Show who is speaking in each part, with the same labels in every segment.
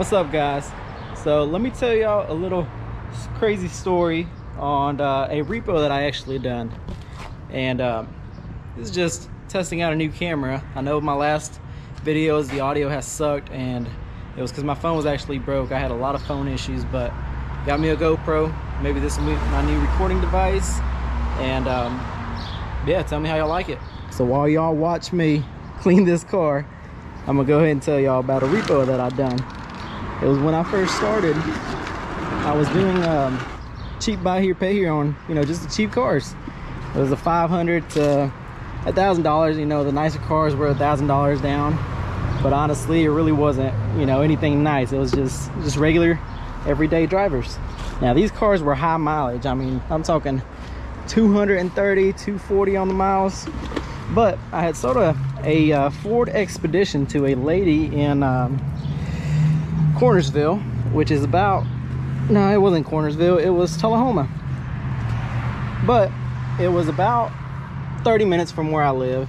Speaker 1: What's up, guys? So let me tell y'all a little crazy story on a repo that I actually done. And this is just testing out a new camera. I know my last videos the audio has sucked, and it was because my phone was actually broke. I had a lot of phone issues, but got me a GoPro. Maybe this will be my new recording device. And yeah, tell me how y'all like it. So while y'all watch me clean this car, I'm gonna go ahead and tell y'all about a repo that I done. It was when I first started. I was doing cheap buy here, pay here on, just the cheap cars. It was a $500 to $1,000. The nicer cars were $1,000 down, but honestly, it really wasn't, anything nice. It was just regular, everyday drivers. Now these cars were high mileage. I mean, I'm talking 230, 240 on the miles. But I had sold a Ford Expedition to a lady in Cornersville, which is about, no, it wasn't Cornersville, it was Tullahoma. But it was about 30 minutes from where I live.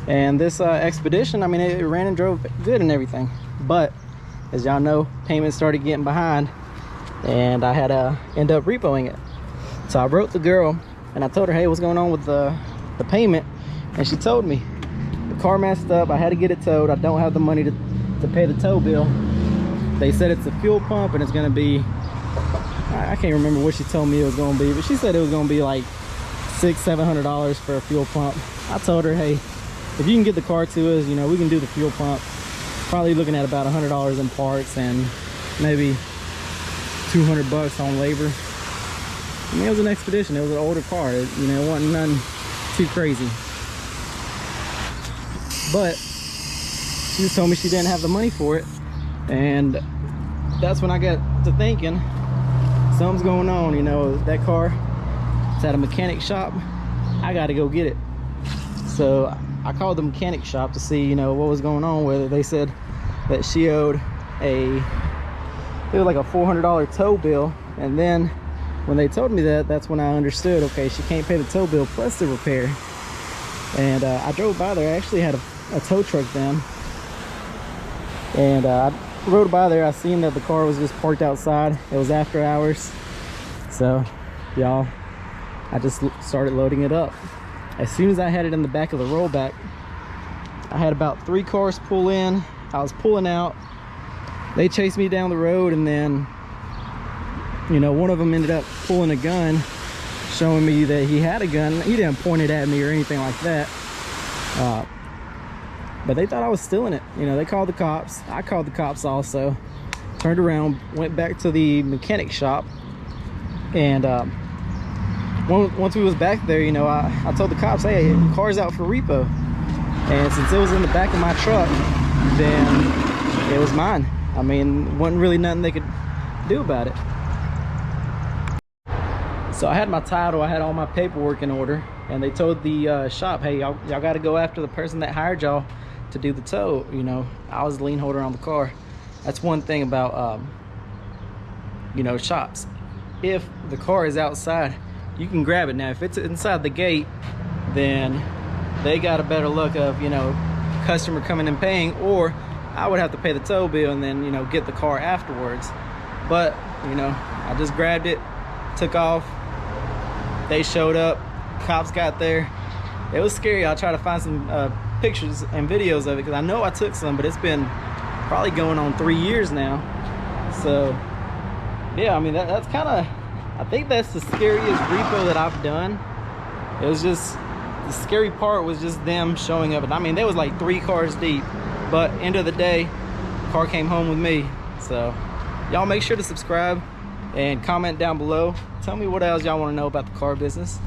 Speaker 1: And this Expedition, I mean, it ran and drove good and everything. But as y'all know, payments started getting behind, and I had to end up repoing it. So I wrote the girl and I told her, hey, what's going on with the payment? And she told me the car messed up, I had to get it towed, I don't have the money to pay the tow bill. They said it's a fuel pump and it's gonna be, I can't remember what she told me it was gonna be, but she said it was gonna be like $600–700 for a fuel pump. I told her, hey, if you can get the car to us, we can do the fuel pump. Probably looking at about $100 in parts and maybe $200 on labor. I mean, it was an Expedition, it was an older car, it wasn't nothing too crazy. But she just told me she didn't have the money for it, and that's when I got to thinking something's going on. That car, it's at a mechanic shop, I gotta go get it. So I called the mechanic shop to see what was going on with it. They said that she owed it was like a $400 tow bill, and then when they told me that, that's when I understood, okay, she can't pay the tow bill plus the repair. And I drove by there. I actually had a tow truck then, and I rode by there. I seen that the car was just parked outside. It was after hours, so y'all, I just started loading it up. As soon as I had it in the back of the rollback, I had about 3 cars pull in. I was pulling out, they chased me down the road, and then one of them ended up pulling a gun, showing me that he had a gun. He didn't point it at me or anything like that, but they thought I was stealing it. They called the cops. I called the cops also, turned around, went back to the mechanic shop, and once we was back there, I told the cops, hey, the car's out for repo. And since it was in the back of my truck, then it was mine. I mean, wasn't really nothing they could do about it. So I had my title, I had all my paperwork in order, and they told the shop, hey, y'all got to go after the person that hired y'all to do the tow. I was the lien holder on the car. That's one thing about shops. If the car is outside, you can grab it. Now if it's inside the gate, then they got a better luck of customer coming and paying, or I would have to pay the tow bill and then get the car afterwards. But I just grabbed it, took off. They showed up, cops got there. It was scary. I'll try to find some pictures and videos of it, because I know I took some, but it's been probably going on 3 years now. So yeah, I mean, that's kind of, I think that's the scariest repo that I've done. It was just, the scary part was just them showing up. And I mean, there was like 3 cars deep, but end of the day, the car came home with me. So y'all make sure to subscribe and comment down below. Tell me what else y'all want to know about the car business.